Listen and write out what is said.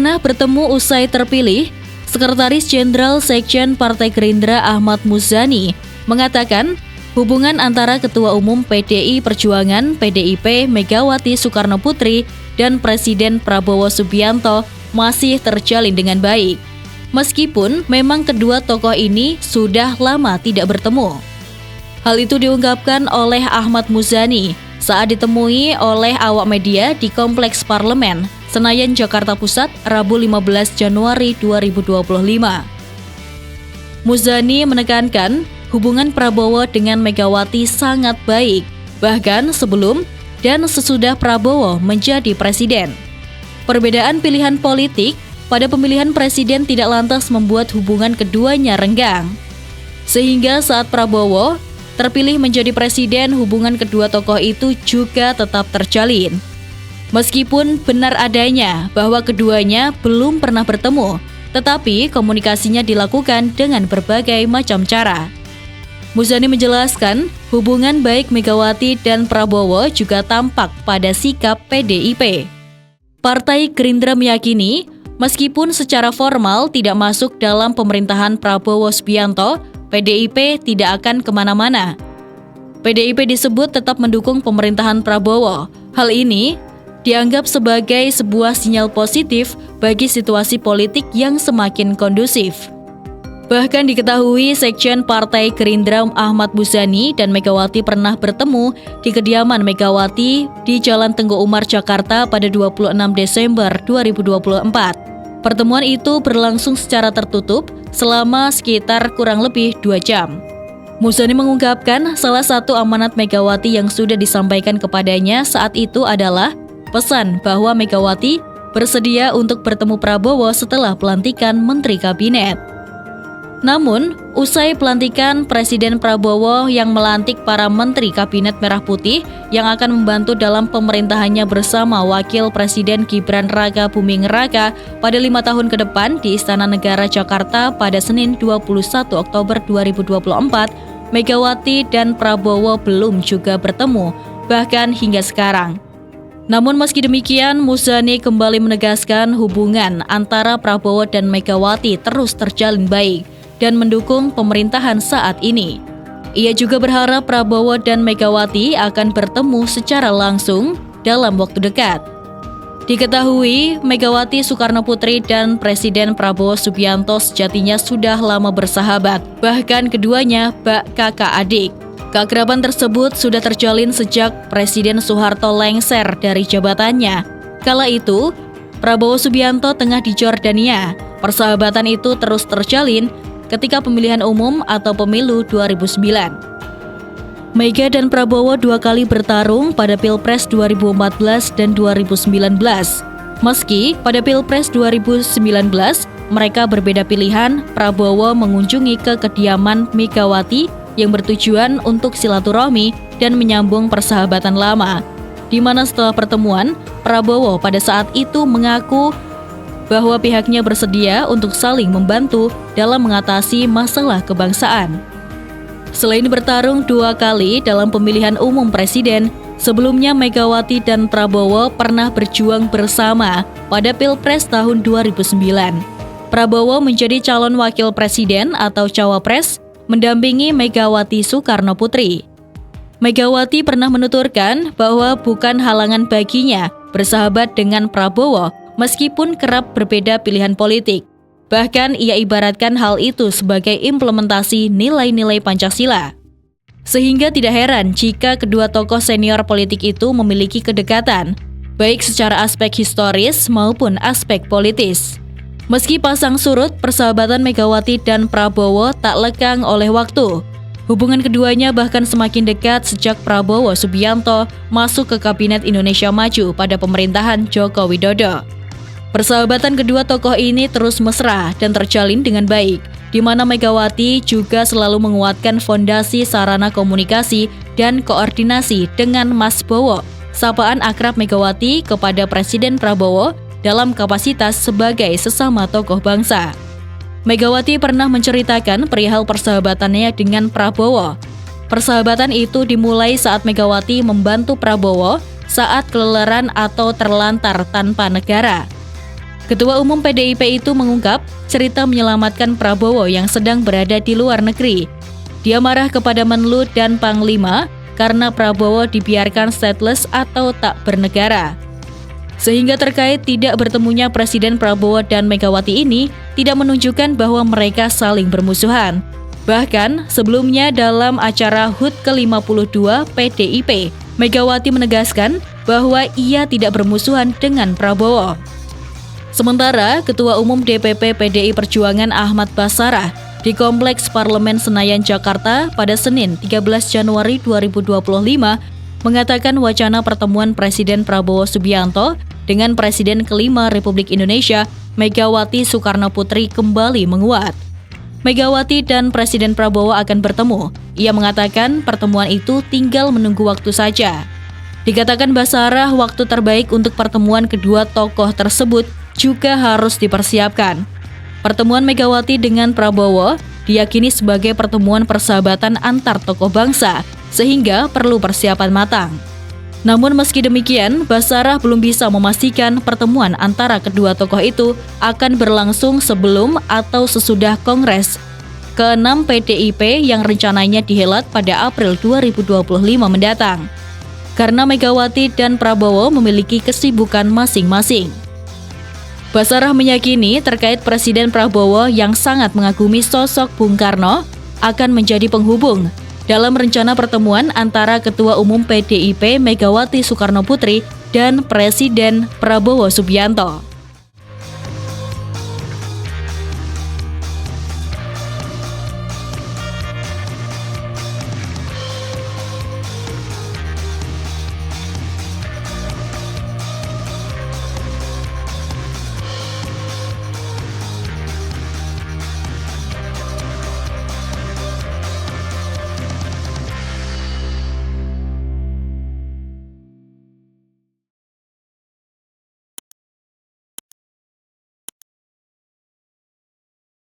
Pernah bertemu usai terpilih, Sekretaris Jenderal Sekjen Partai Gerindra Ahmad Muzani mengatakan hubungan antara Ketua Umum PDI Perjuangan (PDIP) Megawati Soekarnoputri dan Presiden Prabowo Subianto masih terjalin dengan baik. Meskipun memang kedua tokoh ini sudah lama tidak bertemu. Hal itu diungkapkan oleh Ahmad Muzani saat ditemui oleh awak media di Kompleks Parlemen, Senayan, Jakarta Pusat, Rabu 15 Januari 2025. Muzani menekankan hubungan Prabowo dengan Megawati sangat baik, bahkan sebelum dan sesudah Prabowo menjadi presiden. Perbedaan pilihan politik pada pemilihan presiden tidak lantas membuat hubungan keduanya renggang. Sehingga saat Prabowo terpilih menjadi presiden, hubungan kedua tokoh itu juga tetap terjalin. Meskipun benar adanya bahwa keduanya belum pernah bertemu, tetapi komunikasinya dilakukan dengan berbagai macam cara. Muzani menjelaskan, hubungan baik Megawati dan Prabowo juga tampak pada sikap PDIP. Partai Gerindra meyakini, meskipun secara formal tidak masuk dalam pemerintahan Prabowo Subianto, PDIP tidak akan kemana-mana. PDIP disebut tetap mendukung pemerintahan Prabowo. Hal ini dianggap sebagai sebuah sinyal positif bagi situasi politik yang semakin kondusif. Bahkan diketahui Sekjen Partai Gerindra Ahmad Muzani dan Megawati pernah bertemu di kediaman Megawati di Jalan Teguh Umar, Jakarta pada 26 Desember 2024. Pertemuan itu berlangsung secara tertutup selama sekitar kurang lebih 2 jam. Muzani mengungkapkan salah satu amanat Megawati yang sudah disampaikan kepadanya saat itu adalah pesan bahwa Megawati bersedia untuk bertemu Prabowo setelah pelantikan Menteri Kabinet. Namun, usai pelantikan Presiden Prabowo yang melantik para Menteri Kabinet Merah Putih yang akan membantu dalam pemerintahannya bersama Wakil Presiden Gibran Raka Buming Raka pada 5 tahun ke depan di Istana Negara Jakarta pada Senin 21 Oktober 2024, Megawati dan Prabowo belum juga bertemu, bahkan hingga sekarang. Namun meski demikian, Muzani kembali menegaskan hubungan antara Prabowo dan Megawati terus terjalin baik dan mendukung pemerintahan saat ini. Ia juga berharap Prabowo dan Megawati akan bertemu secara langsung dalam waktu dekat. Diketahui, Megawati Soekarnoputri dan Presiden Prabowo Subianto sejatinya sudah lama bersahabat, bahkan keduanya bak kakak adik. Keakraban tersebut sudah terjalin sejak Presiden Soeharto lengser dari jabatannya. Kala itu, Prabowo Subianto tengah di Jordania. Persahabatan itu terus terjalin ketika pemilihan umum atau pemilu 2009. Mega dan Prabowo 2 kali bertarung pada Pilpres 2014 dan 2019. Meski pada Pilpres 2019 mereka berbeda pilihan, Prabowo mengunjungi ke kediaman Megawati yang bertujuan untuk silaturahmi dan menyambung persahabatan lama, di mana setelah pertemuan, Prabowo pada saat itu mengaku bahwa pihaknya bersedia untuk saling membantu dalam mengatasi masalah kebangsaan. Selain bertarung 2 kali dalam pemilihan umum presiden, sebelumnya Megawati dan Prabowo pernah berjuang bersama pada Pilpres tahun 2009. Prabowo menjadi calon wakil presiden atau cawapres, mendampingi Megawati Soekarnoputri. Megawati pernah menuturkan bahwa bukan halangan baginya bersahabat dengan Prabowo meskipun kerap berbeda pilihan politik. Bahkan ia ibaratkan hal itu sebagai implementasi nilai-nilai Pancasila. Sehingga tidak heran jika kedua tokoh senior politik itu memiliki kedekatan, baik secara aspek historis maupun aspek politis. Meski pasang surut, persahabatan Megawati dan Prabowo tak lekang oleh waktu. Hubungan keduanya bahkan semakin dekat sejak Prabowo Subianto masuk ke Kabinet Indonesia Maju pada pemerintahan Joko Widodo. Persahabatan kedua tokoh ini terus mesra dan terjalin dengan baik, di mana Megawati juga selalu menguatkan fondasi sarana komunikasi dan koordinasi dengan Mas Bowo, sapaan akrab Megawati kepada Presiden Prabowo dalam kapasitas sebagai sesama tokoh bangsa. Megawati pernah menceritakan perihal persahabatannya dengan Prabowo. Persahabatan itu dimulai saat Megawati membantu Prabowo saat kelelaran atau terlantar tanpa negara. Ketua Umum PDIP itu mengungkap cerita menyelamatkan Prabowo yang sedang berada di luar negeri. Dia marah kepada Menlu dan Panglima karena Prabowo dibiarkan stateless atau tak bernegara. Sehingga terkait tidak bertemunya Presiden Prabowo dan Megawati ini tidak menunjukkan bahwa mereka saling bermusuhan. Bahkan sebelumnya dalam acara HUT ke-52 PDIP, Megawati menegaskan bahwa ia tidak bermusuhan dengan Prabowo. Sementara Ketua Umum DPP PDI Perjuangan Ahmad Basarah di Kompleks Parlemen Senayan Jakarta pada Senin 13 Januari 2025 mengatakan wacana pertemuan Presiden Prabowo Subianto dengan Presiden kelima Republik Indonesia Megawati Soekarno Putri kembali menguat. Megawati dan Presiden Prabowo akan bertemu. Ia mengatakan pertemuan itu tinggal menunggu waktu saja. Dikatakan Basarah, waktu terbaik untuk pertemuan kedua tokoh tersebut juga harus dipersiapkan. Pertemuan Megawati dengan Prabowo diyakini sebagai pertemuan persahabatan antar tokoh bangsa, sehingga perlu persiapan matang. Namun meski demikian, Basarah belum bisa memastikan pertemuan antara kedua tokoh itu akan berlangsung sebelum atau sesudah Kongres ke-6 PDIP yang rencananya dihelat pada April 2025 mendatang. Karena Megawati dan Prabowo memiliki kesibukan masing-masing. Basarah meyakini terkait Presiden Prabowo yang sangat mengagumi sosok Bung Karno akan menjadi penghubung dalam rencana pertemuan antara Ketua Umum PDIP Megawati Soekarno Putri dan Presiden Prabowo Subianto.